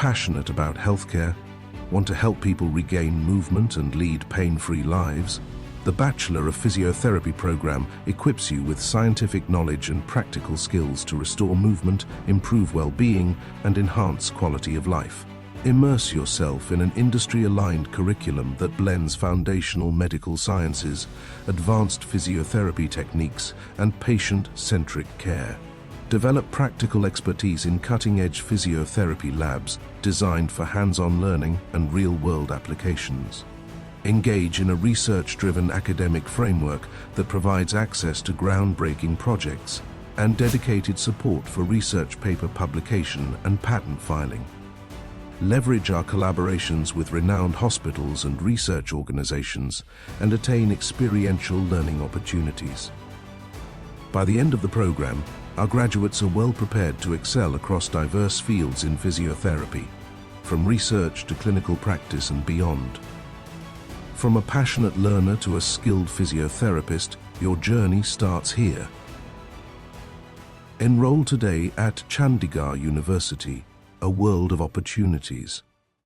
passionate about healthcare, want to help people regain movement and lead pain-free lives, the Bachelor of Physiotherapy program equips you with scientific knowledge and practical skills to restore movement, improve well-being, and enhance quality of life. Immerse yourself in an industry-aligned curriculum that blends foundational medical sciences, advanced physiotherapy techniques, and patient-centric care. Develop practical expertise in cutting-edge physiotherapy labs designed for hands-on learning and real-world applications. Engage in a research-driven academic framework that provides access to groundbreaking projects and dedicated support for research paper publication and patent filing. Leverage our collaborations with renowned hospitals and research organizations and attain experiential learning opportunities. By the end of the program, our graduates are well prepared to excel across diverse fields in physiotherapy, from research to clinical practice and beyond. From a passionate learner to a skilled physiotherapist, your journey starts here. Enroll today at Chandigarh University, a world of opportunities.